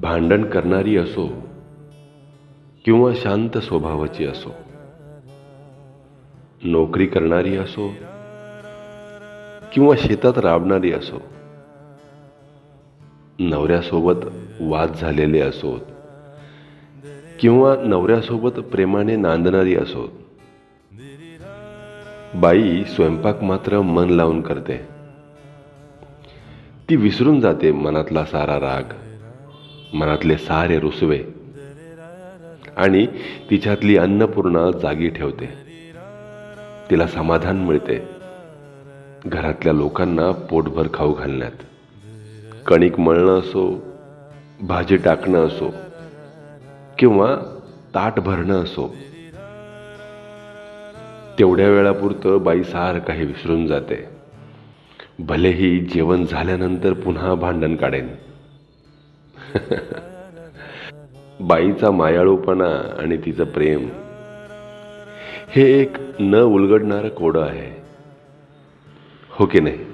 भांडण करणारी असो किंवा शांत स्वभावाची असो, नोकरी करणारी असो किंवा शेतात राबणारी असो, नवऱ्यासोबत वाद झालेले असोत किंवा नवऱ्यासोबत प्रेमाने नांदणारी असोत, बाई स्वयंपाक मात्र मन लावून करते. ती विसरून जाते मनातला सारा राग, मनातले सारे रुसवे, आणि तिच्यातली अन्नपूर्णा जागी ठेवते. तिला समाधान मिळते घरातल्या लोकांना पोटभर खाऊ घालण्यात. कणिक मळणं असो, भाजी टाकणं असो किंवा ताट भरणं असो, तेवढ्या वेळापुरतं बाई सारं काही विसरून जाते. भलेही जेवण झाल्यानंतर पुन्हा भांडण काढेन. बाईचा मायाळूपणा आणि तिचं प्रेम हे एक न उलगडणारं कोडं आहे, हो की नाही?